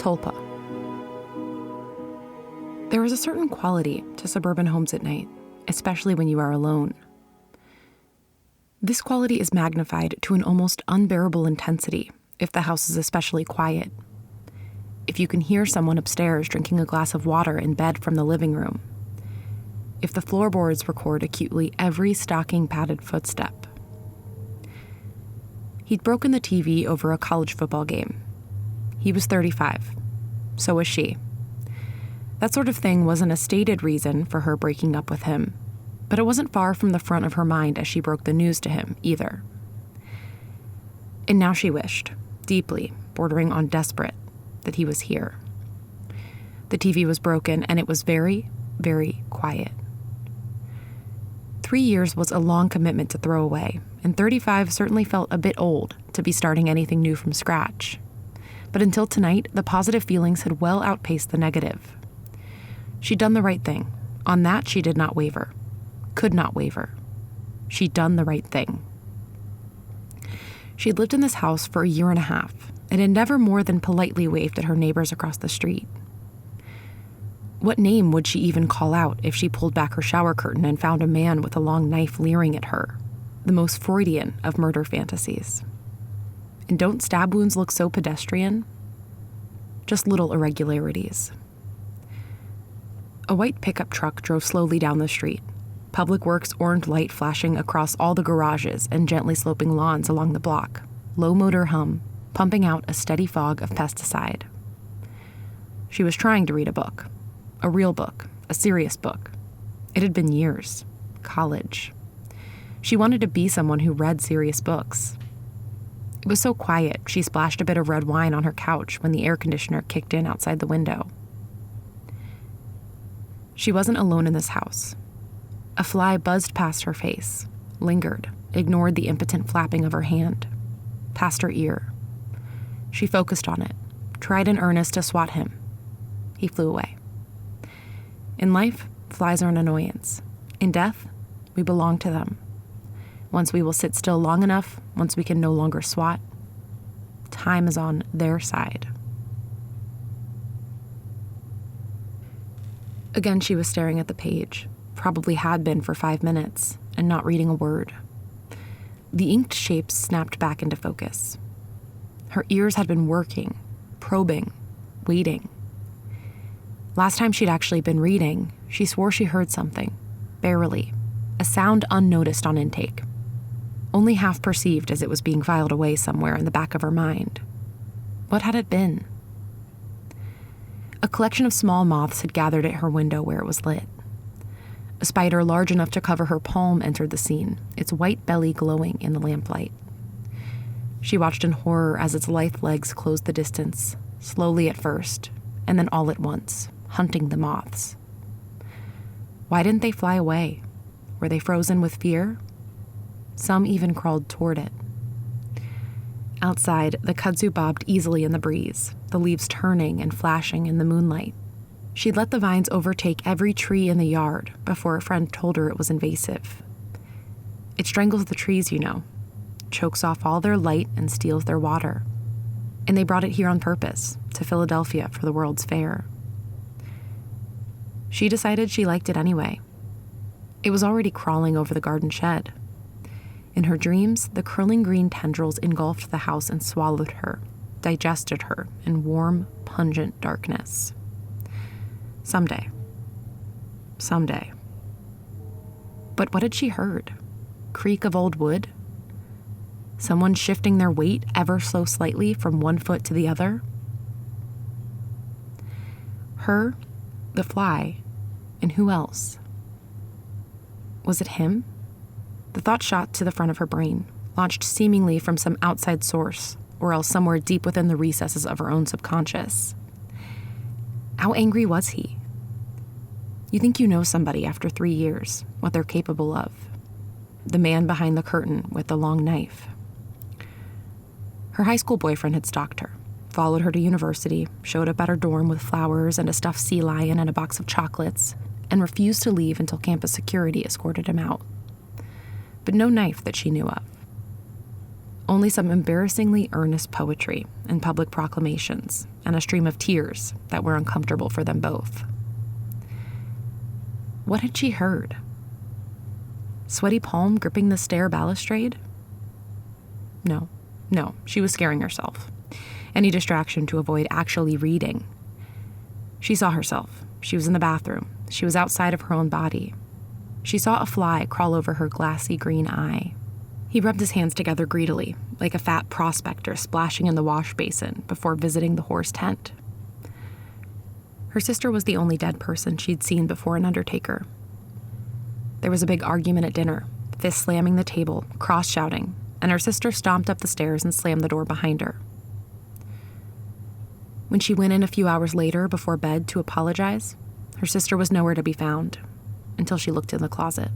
Tulpa. There is a certain quality to suburban homes at night, especially when you are alone. This quality is magnified to an almost unbearable intensity if the house is especially quiet. If you can hear someone upstairs drinking a glass of water in bed from the living room. If the floorboards record acutely every stocking padded footstep. He'd broken the TV over a college football game. He was 35. So was she. That sort of thing wasn't a stated reason for her breaking up with him, but it wasn't far from the front of her mind as she broke the news to him, either. And now she wished, deeply, bordering on desperate, that he was here. The TV was broken, and it was very, very quiet. 3 years was a long commitment to throw away, and 35 certainly felt a bit old to be starting anything new from scratch. But until tonight, the positive feelings had well outpaced the negative. She'd done the right thing. On that, she did not waver. Could not waver. She'd done the right thing. She'd lived in this house for a year and a half, and had never more than politely waved at her neighbors across the street. What name would she even call out if she pulled back her shower curtain and found a man with a long knife leering at her? The most Freudian of murder fantasies. And don't stab wounds look so pedestrian? Just little irregularities. A white pickup truck drove slowly down the street, Public Works orange light flashing across all the garages and gently sloping lawns along the block, low motor hum, pumping out a steady fog of pesticide. She was trying to read a book. A real book, a serious book. It had been years. College. She wanted to be someone who read serious books. It was so quiet, she splashed a bit of red wine on her couch when the air conditioner kicked in outside the window. She wasn't alone in this house. A fly buzzed past her face, lingered, ignored the impotent flapping of her hand, past her ear. She focused on it, tried in earnest to swat him. He flew away. In life, flies are an annoyance. In death, we belong to them. Once we will sit still long enough, once we can no longer swat, time is on their side. Again, she was staring at the page, probably had been for 5 minutes, and not reading a word. The inked shapes snapped back into focus. Her ears had been working, probing, waiting. Last time she'd actually been reading, she swore she heard something, barely, a sound unnoticed on intake, only half perceived as it was being filed away somewhere in the back of her mind. What had it been? A collection of small moths had gathered at her window where it was lit. A spider large enough to cover her palm entered the scene, its white belly glowing in the lamplight. She watched in horror as its lithe legs closed the distance, slowly at first, and then all at once, hunting the moths. Why didn't they fly away? Were they frozen with fear? Some even crawled toward it. Outside, the kudzu bobbed easily in the breeze, the leaves turning and flashing in the moonlight. She'd let the vines overtake every tree in the yard before a friend told her it was invasive. It strangles the trees, you know, chokes off all their light and steals their water. And they brought it here on purpose, to Philadelphia for the World's Fair. She decided she liked it anyway. It was already crawling over the garden shed. In her dreams, the curling green tendrils engulfed the house and swallowed her, digested her in warm, pungent darkness. Someday. But what had she heard? Creak of old wood? Someone shifting their weight ever so slightly from one foot to the other? Her, the fly, and who else? Was it him? The thought shot to the front of her brain, launched seemingly from some outside source, or else somewhere deep within the recesses of her own subconscious. How angry was he? You think you know somebody after 3 years, what they're capable of. The man behind the curtain with the long knife. Her high school boyfriend had stalked her, followed her to university, showed up at her dorm with flowers and a stuffed sea lion and a box of chocolates, and refused to leave until campus security escorted him out. But no knife that she knew of. Only some embarrassingly earnest poetry and public proclamations, and a stream of tears that were uncomfortable for them both. What had she heard? Sweaty palm gripping the stair balustrade? No, she was scaring herself. Any distraction to avoid actually reading. She saw herself. She was in the bathroom. She was outside of her own body. She saw a fly crawl over her glassy green eye. He rubbed his hands together greedily, like a fat prospector splashing in the wash basin before visiting the horse tent. Her sister was the only dead person she'd seen before an undertaker. There was a big argument at dinner, fists slamming the table, cross-shouting, and her sister stomped up the stairs and slammed the door behind her. When she went in a few hours later before bed to apologize, her sister was nowhere to be found until she looked in the closet.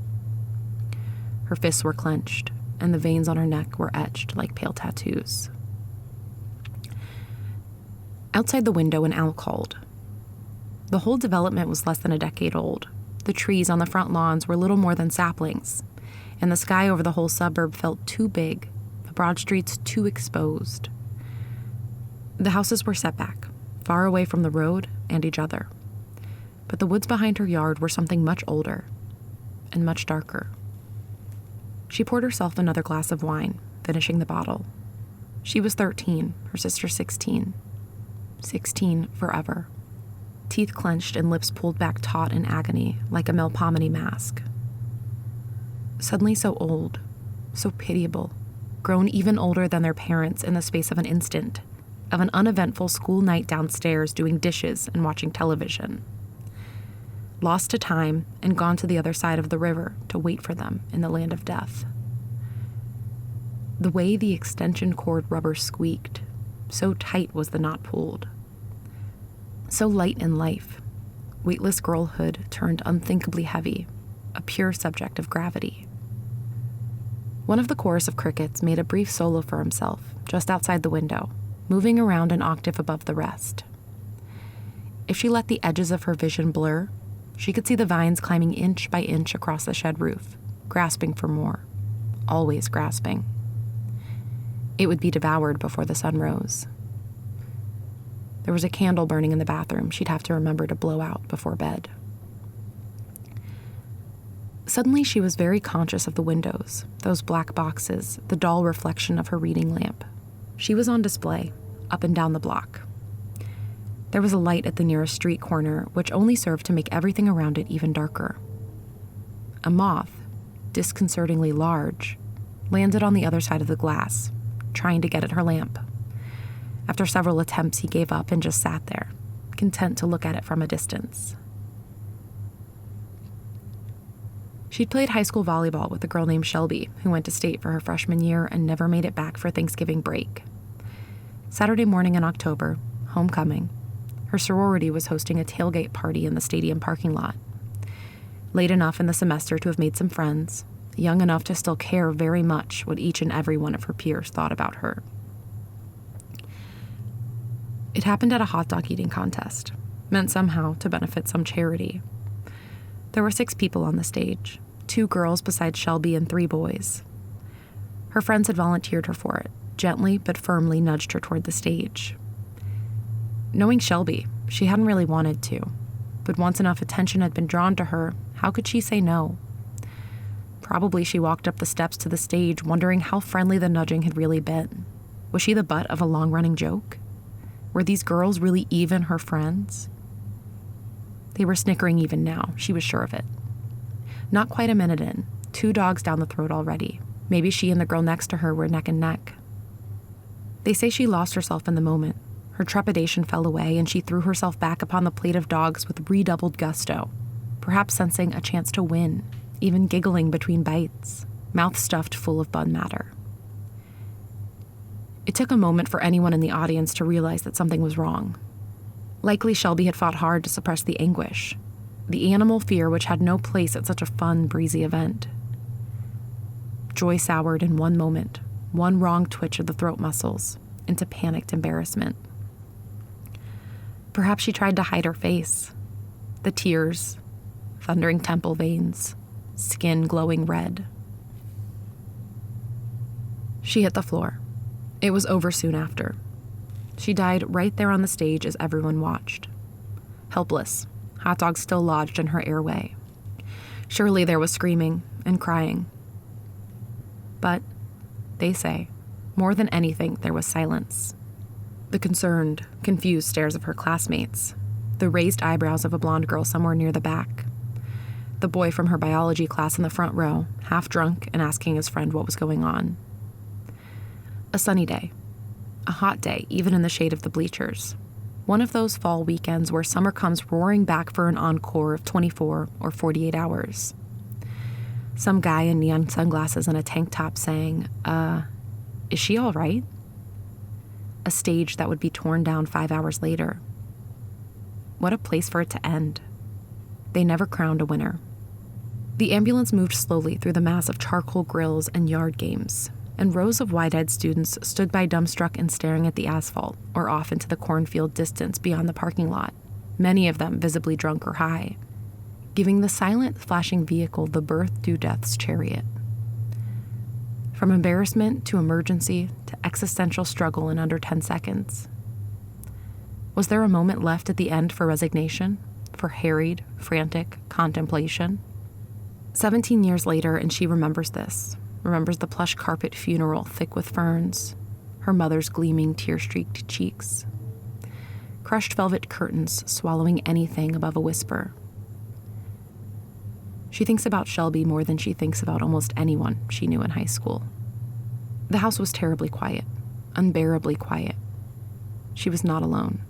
Her fists were clenched, and the veins on her neck were etched like pale tattoos. Outside the window, an owl called. The whole development was less than a decade old. The trees on the front lawns were little more than saplings, and the sky over the whole suburb felt too big, the broad streets too exposed. The houses were set back, far away from the road and each other. But the woods behind her yard were something much older and much darker. She poured herself another glass of wine, finishing the bottle. She was 13, her sister 16. 16 forever. Teeth clenched and lips pulled back taut in agony, like a Melpomene mask. Suddenly so old, so pitiable, grown even older than their parents in the space of an instant, of an uneventful school night downstairs doing dishes and watching television. Lost to time and gone to the other side of the river to wait for them in the land of death. The way the extension cord rubber squeaked, so tight was the knot pulled. So light in life, weightless girlhood turned unthinkably heavy, a pure subject of gravity. One of the chorus of crickets made a brief solo for himself just outside the window, moving around an octave above the rest. If she let the edges of her vision blur, she could see the vines climbing inch by inch across the shed roof, grasping for more, always grasping. It would be devoured before the sun rose. There was a candle burning in the bathroom she'd have to remember to blow out before bed. Suddenly, she was very conscious of the windows, those black boxes, the dull reflection of her reading lamp. She was on display, up and down the block. There was a light at the nearest street corner, which only served to make everything around it even darker. A moth, disconcertingly large, landed on the other side of the glass, trying to get at her lamp. After several attempts, he gave up and just sat there, content to look at it from a distance. She'd played high school volleyball with a girl named Shelby, who went to state for her freshman year and never made it back for Thanksgiving break. Saturday morning in October, homecoming, her sorority was hosting a tailgate party in the stadium parking lot. Late enough in the semester to have made some friends, young enough to still care very much what each and every one of her peers thought about her. It happened at a hot dog eating contest, meant somehow to benefit some charity. There were 6 people on the stage, 2 girls besides Shelby and 3 boys. Her friends had volunteered her for it, gently but firmly nudged her toward the stage. Knowing Shelby, she hadn't really wanted to, but once enough attention had been drawn to her, how could she say no? Probably she walked up the steps to the stage wondering how friendly the nudging had really been. Was she the butt of a long-running joke? Were these girls really even her friends? They were snickering even now, she was sure of it. Not quite a minute in, 2 dogs down the throat already. Maybe she and the girl next to her were neck and neck. They say she lost herself in the moment. Her trepidation fell away, and she threw herself back upon the plate of dogs with redoubled gusto, perhaps sensing a chance to win, even giggling between bites, mouth stuffed full of bun matter. It took a moment for anyone in the audience to realize that something was wrong. Likely Shelby had fought hard to suppress the anguish, the animal fear which had no place at such a fun, breezy event. Joy soured in one moment, one wrong twitch of the throat muscles, into panicked embarrassment. Perhaps she tried to hide her face, the tears, thundering temple veins, skin glowing red. She hit the floor. It was over soon after. She died right there on the stage as everyone watched. Helpless, hot dogs still lodged in her airway. Surely there was screaming and crying. But, they say, more than anything, there was silence. The concerned, confused stares of her classmates, the raised eyebrows of a blonde girl somewhere near the back, the boy from her biology class in the front row, half drunk and asking his friend what was going on. A sunny day. A hot day, even in the shade of the bleachers. One of those fall weekends where summer comes roaring back for an encore of 24 or 48 hours. Some guy in neon sunglasses and a tank top saying, is she all right? A stage that would be torn down 5 hours later. What a place for it to end. They never crowned a winner. The ambulance moved slowly through the mass of charcoal grills and yard games, and rows of wide-eyed students stood by dumbstruck and staring at the asphalt or off into the cornfield distance beyond the parking lot, many of them visibly drunk or high, giving the silent, flashing vehicle the birth-to-death's chariot. From embarrassment to emergency to existential struggle in under 10 seconds. Was there a moment left at the end for resignation, for harried, frantic contemplation? 17 years later, and she remembers this. Remembers the plush carpet funeral thick with ferns, her mother's gleaming tear-streaked cheeks, crushed velvet curtains swallowing anything above a whisper. She thinks about Shelby more than she thinks about almost anyone she knew in high school. The house was terribly quiet, unbearably quiet. She was not alone.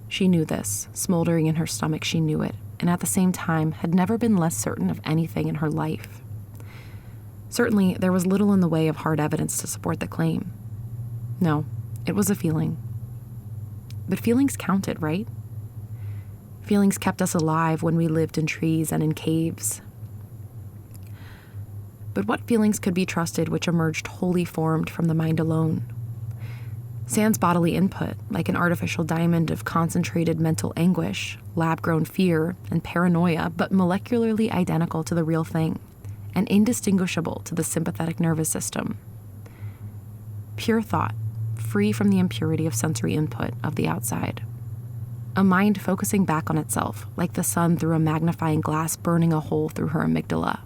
She knew this, smoldering in her stomach she knew it, and at the same time had never been less certain of anything in her life. Certainly, there was little in the way of hard evidence to support the claim. No, it was a feeling. But feelings counted, right? Feelings kept us alive when we lived in trees and in caves. But what feelings could be trusted which emerged wholly formed from the mind alone? Sans bodily input, like an artificial diamond of concentrated mental anguish, lab-grown fear, and paranoia, but molecularly identical to the real thing, and indistinguishable to the sympathetic nervous system. Pure thought, free from the impurity of sensory input of the outside. A mind focusing back on itself, like the sun through a magnifying glass burning a hole through her amygdala.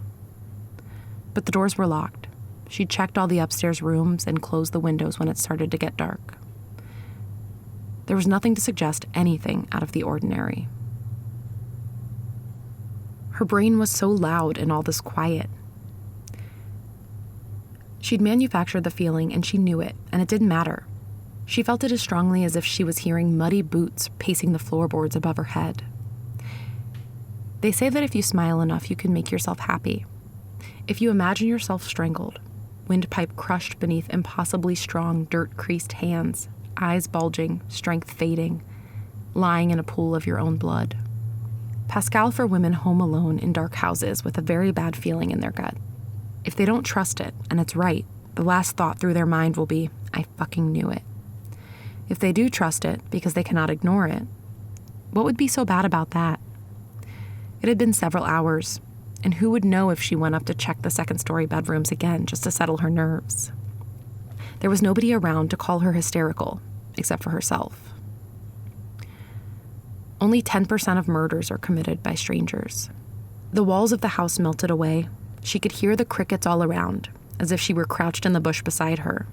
But the doors were locked. She checked all the upstairs rooms and closed the windows when it started to get dark. There was nothing to suggest anything out of the ordinary. Her brain was so loud in all this quiet. She'd manufactured the feeling and she knew it, and it didn't matter. She felt it as strongly as if she was hearing muddy boots pacing the floorboards above her head. They say that if you smile enough, you can make yourself happy. If you imagine yourself strangled, windpipe crushed beneath impossibly strong, dirt-creased hands, eyes bulging, strength fading, lying in a pool of your own blood. Pascal for women home alone in dark houses with a very bad feeling in their gut. If they don't trust it, and it's right, the last thought through their mind will be, I fucking knew it. If they do trust it, because they cannot ignore it, what would be so bad about that? It had been several hours, and who would know if she went up to check the second-story bedrooms again just to settle her nerves? There was nobody around to call her hysterical, except for herself. Only 10% of murders are committed by strangers. The walls of the house melted away. She could hear the crickets all around, as if she were crouched in the bush beside her.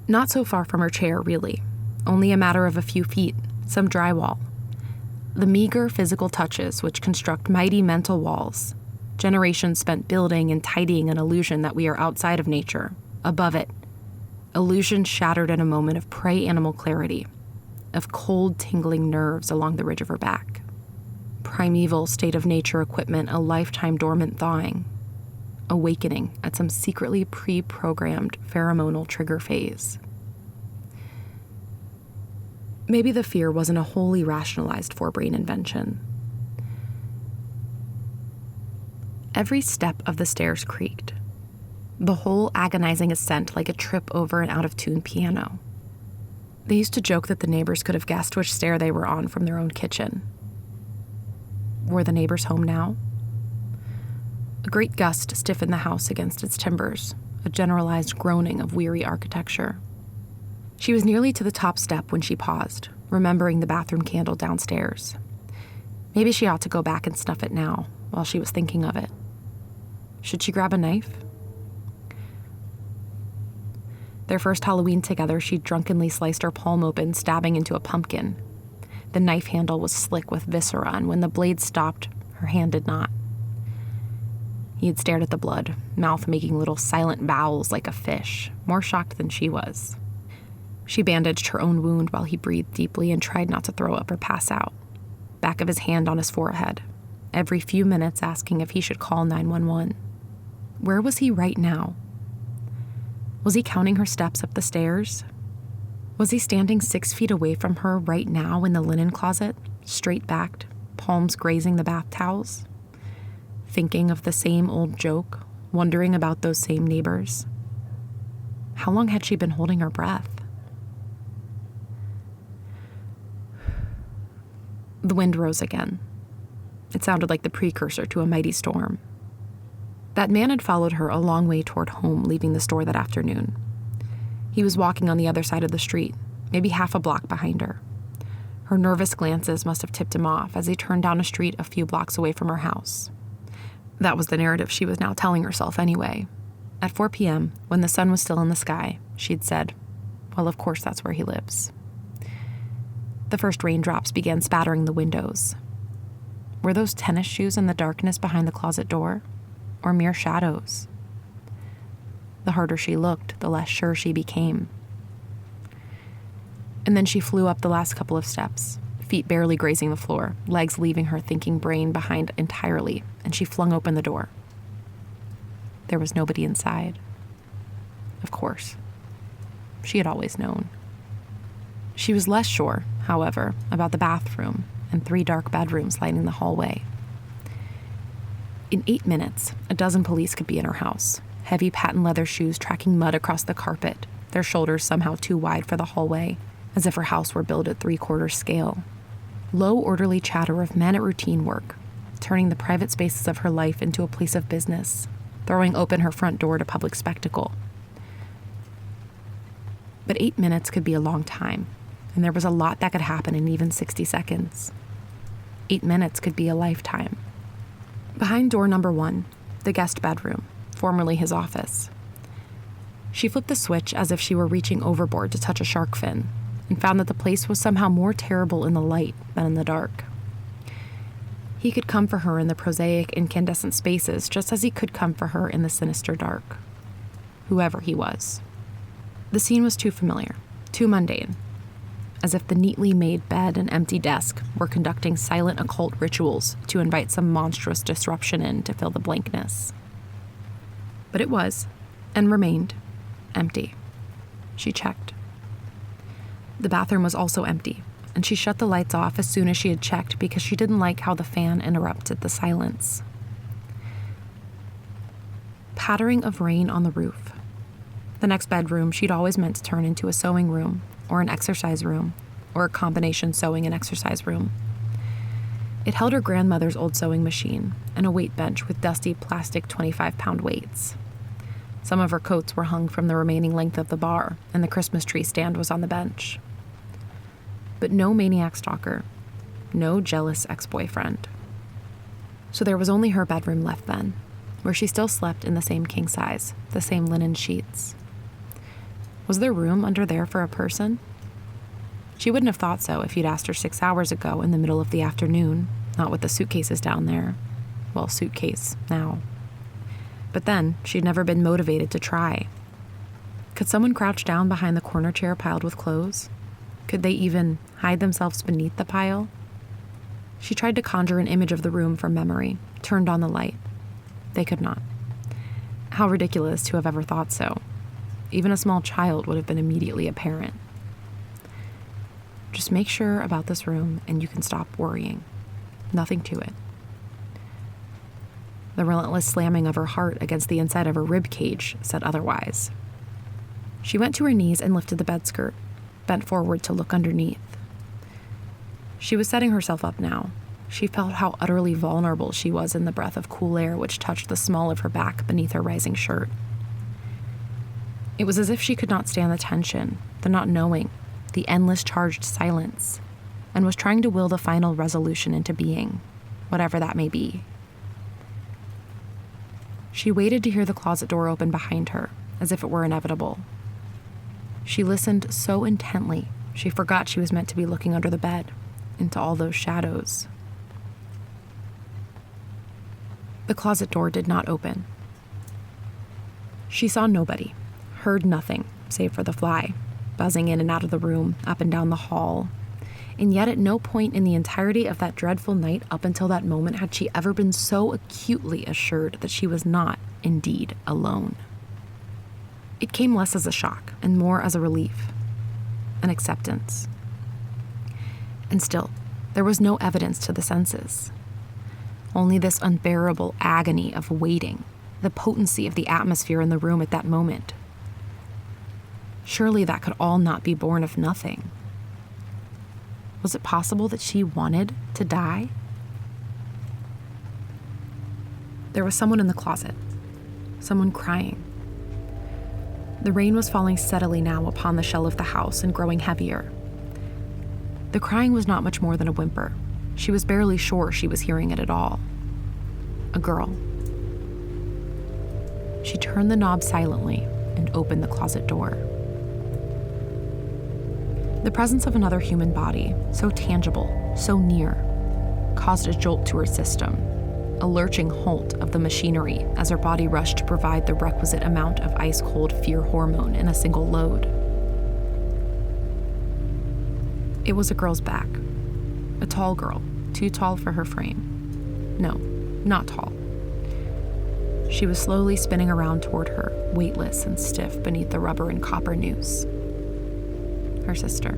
Not so far from her chair, really. Only a matter of a few feet, some drywall. The meager physical touches which construct mighty mental walls. Generations spent building and tidying an illusion that we are outside of nature, above it. Illusion shattered in a moment of prey animal clarity, of cold, tingling nerves along the ridge of her back. Primeval state of nature equipment, a lifetime dormant thawing. Awakening at some secretly pre-programmed pheromonal trigger phase. Maybe the fear wasn't a wholly rationalized forebrain invention. Every step of the stairs creaked, the whole agonizing ascent like a trip over an out-of-tune piano. They used to joke that the neighbors could have guessed which stair they were on from their own kitchen. Were the neighbors home now? A great gust stiffened the house against its timbers, a generalized groaning of weary architecture. She was nearly to the top step when she paused, remembering the bathroom candle downstairs. Maybe she ought to go back and snuff it now, while she was thinking of it. Should she grab a knife? Their first Halloween together, she drunkenly sliced her palm open, stabbing into a pumpkin. The knife handle was slick with viscera, and when the blade stopped, her hand did not. He had stared at the blood, mouth making little silent bowels like a fish, more shocked than she was. She bandaged her own wound while he breathed deeply and tried not to throw up or pass out. Back of his hand on his forehead, every few minutes asking if he should call 911. Where was he right now? Was he counting her steps up the stairs? Was he standing 6 feet away from her right now in the linen closet, straight-backed, palms grazing the bath towels? Thinking of the same old joke, wondering about those same neighbors? How long had she been holding her breath? The wind rose again. It sounded like the precursor to a mighty storm. That man had followed her a long way toward home, leaving the store that afternoon. He was walking on the other side of the street, maybe half a block behind her. Her nervous glances must have tipped him off as he turned down a street a few blocks away from her house. That was the narrative she was now telling herself anyway. At 4 p.m., when the sun was still in the sky, she'd said, "Well, of course that's where he lives." The first raindrops began spattering the windows. Were those tennis shoes in the darkness behind the closet door, or mere shadows? The harder she looked, the less sure she became. And then she flew up the last couple of steps, feet barely grazing the floor, legs leaving her thinking brain behind entirely, and she flung open the door. There was nobody inside. Of course. She had always known. She was less sure, however, about the bathroom and 3 dark bedrooms lining the hallway. In 8 minutes, a dozen police could be in her house, heavy patent leather shoes tracking mud across the carpet, their shoulders somehow too wide for the hallway, as if her house were built at 3/4 scale. Low, orderly chatter of men at routine work, turning the private spaces of her life into a place of business, throwing open her front door to public spectacle. But 8 minutes could be a long time, and there was a lot that could happen in even 60 seconds. 8 minutes could be a lifetime. Behind door number 1, the guest bedroom, formerly his office. She flipped the switch as if she were reaching overboard to touch a shark fin, and found that the place was somehow more terrible in the light than in the dark. He could come for her in the prosaic, incandescent spaces just as he could come for her in the sinister dark. Whoever he was. The scene was too familiar, too mundane, as if the neatly made bed and empty desk were conducting silent occult rituals to invite some monstrous disruption in to fill the blankness. But it was, and remained, empty. She checked. The bathroom was also empty, and she shut the lights off as soon as she had checked because she didn't like how the fan interrupted the silence. Pattering of rain on the roof. The next bedroom she'd always meant to turn into a sewing room, or an exercise room, or a combination sewing and exercise room. It held her grandmother's old sewing machine and a weight bench with dusty plastic 25-pound weights. Some of her coats were hung from the remaining length of the bar, and the Christmas tree stand was on the bench. But no maniac stalker, no jealous ex-boyfriend. So there was only her bedroom left then, where she still slept in the same king size, the same linen sheets. Was there room under there for a person? She wouldn't have thought so if you'd asked her 6 hours ago in the middle of the afternoon, not with the suitcases down there. Well, suitcase, now. But then, she'd never been motivated to try. Could someone crouch down behind the corner chair piled with clothes? Could they even hide themselves beneath the pile? She tried to conjure an image of the room from memory, turned on the light. They could not. How ridiculous to have ever thought so. Even a small child would have been immediately apparent. Just make sure about this room and you can stop worrying. Nothing to it. The relentless slamming of her heart against the inside of her rib cage said otherwise. She went to her knees and lifted the bed skirt, bent forward to look underneath. She was setting herself up now. She felt how utterly vulnerable she was in the breath of cool air which touched the small of her back beneath her rising shirt. It was as if she could not stand the tension, the not knowing, the endless charged silence, and was trying to will the final resolution into being, whatever that may be. She waited to hear the closet door open behind her, as if it were inevitable. She listened so intently, she forgot she was meant to be looking under the bed, into all those shadows. The closet door did not open. She saw nobody, heard nothing, save for the fly, buzzing in and out of the room, up and down the hall. And yet at no point in the entirety of that dreadful night up until that moment had she ever been so acutely assured that she was not, indeed, alone. It came less as a shock and more as a relief, an acceptance. And still, there was no evidence to the senses. Only this unbearable agony of waiting, the potency of the atmosphere in the room at that moment. Surely that could all not be born of nothing. Was it possible that she wanted to die? There was someone in the closet, someone crying. The rain was falling steadily now upon the shell of the house and growing heavier. The crying was not much more than a whimper. She was barely sure she was hearing it at all. A girl. She turned the knob silently and opened the closet door. The presence of another human body, so tangible, so near, caused a jolt to her system, a lurching halt of the machinery as her body rushed to provide the requisite amount of ice-cold fear hormone in a single load. It was a girl's back. A tall girl, too tall for her frame. No, not tall. She was slowly spinning around toward her, weightless and stiff beneath the rubber and copper noose. Her sister.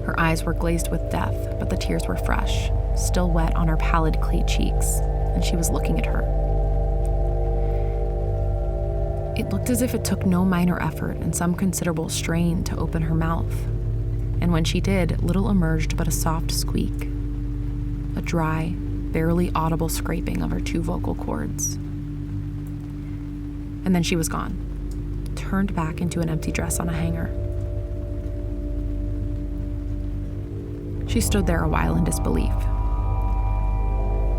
Her eyes were glazed with death, but the tears were fresh, still wet on her pallid clay cheeks, and she was looking at her. It looked as if it took no minor effort and some considerable strain to open her mouth, and when she did, little emerged but a soft squeak, a dry, barely audible scraping of her two vocal cords. And then she was gone, turned back into an empty dress on a hanger. She stood there a while in disbelief.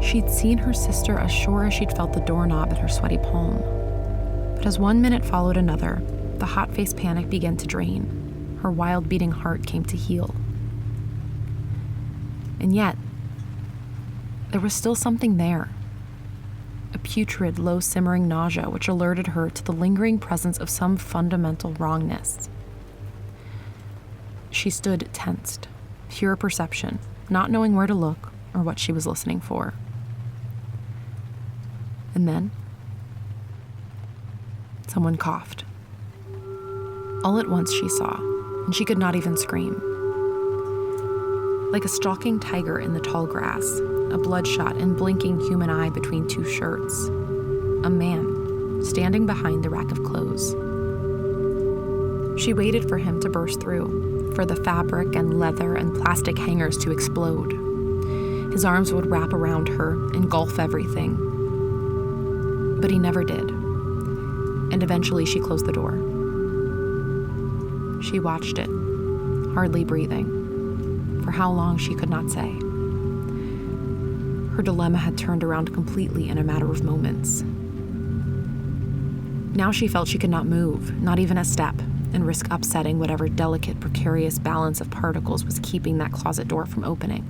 She'd seen her sister as sure as she'd felt the doorknob in her sweaty palm. But as 1 minute followed another, the hot-faced panic began to drain. Her wild beating heart came to heel. And yet, there was still something there. A putrid, low-simmering nausea which alerted her to the lingering presence of some fundamental wrongness. She stood tensed, pure perception, not knowing where to look or what she was listening for. And then, someone coughed. All at once she saw, and she could not even scream. Like a stalking tiger in the tall grass, a bloodshot and blinking human eye between two shirts. A man, standing behind the rack of clothes. She waited for him to burst through, for the fabric and leather and plastic hangers to explode. His arms would wrap around her, engulf everything. But he never did. And eventually she closed the door. She watched it, hardly breathing. For how long she could not say. Her dilemma had turned around completely in a matter of moments. Now she felt she could not move, not even a step, and risk upsetting whatever delicate, precarious balance of particles was keeping that closet door from opening.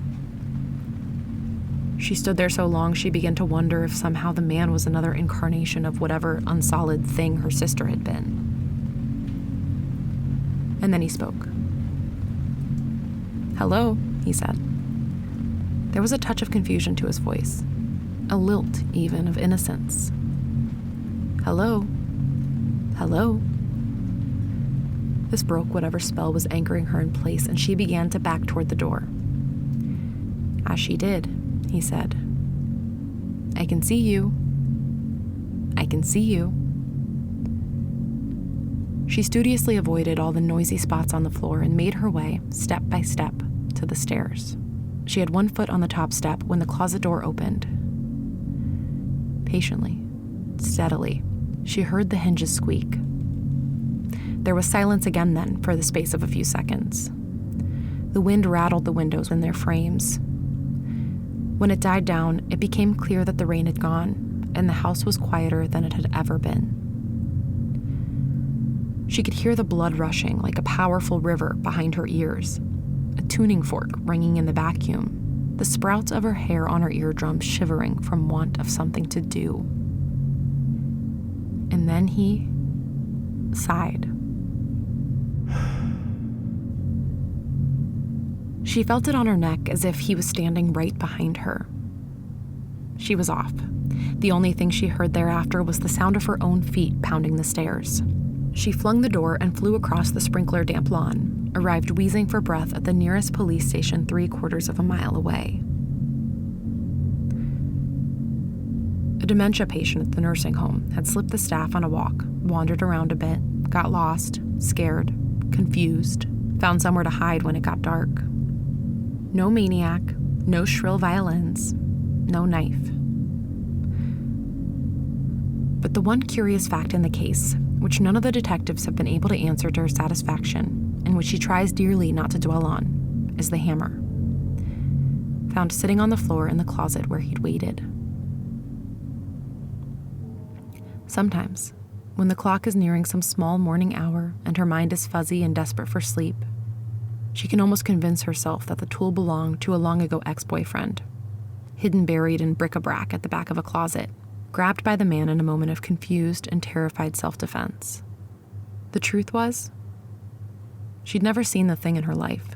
She stood there so long she began to wonder if somehow the man was another incarnation of whatever unsolid thing her sister had been. And then he spoke. "Hello," he said. There was a touch of confusion to his voice, a lilt even of innocence. "Hello? Hello?" This broke whatever spell was anchoring her in place, and she began to back toward the door. "As she did," he said. "I can see you. I can see you." She studiously avoided all the noisy spots on the floor and made her way, step by step, to the stairs. She had one foot on the top step when the closet door opened. Patiently, steadily, she heard the hinges squeak, There was silence again then for the space of a few seconds. The wind rattled the windows in their frames. When it died down, it became clear that the rain had gone, and the house was quieter than it had ever been. She could hear the blood rushing like a powerful river behind her ears, a tuning fork ringing in the vacuum, the sprouts of her hair on her eardrums shivering from want of something to do. And then he sighed. She felt it on her neck as if he was standing right behind her. She was off. The only thing she heard thereafter was the sound of her own feet pounding the stairs. She flung the door and flew across the sprinkler-damp lawn, arrived wheezing for breath at the nearest police station 3/4 of a mile away. A dementia patient at the nursing home had slipped the staff on a walk, wandered around a bit, got lost, scared, confused, found somewhere to hide when it got dark. No maniac, no shrill violins, no knife. But the one curious fact in the case, which none of the detectives have been able to answer to her satisfaction, and which she tries dearly not to dwell on, is the hammer, found sitting on the floor in the closet where he'd waited. Sometimes, when the clock is nearing some small morning hour and her mind is fuzzy and desperate for sleep, she can almost convince herself that the tool belonged to a long-ago ex-boyfriend, hidden buried in bric-a-brac at the back of a closet, grabbed by the man in a moment of confused and terrified self-defense. The truth was, she'd never seen the thing in her life.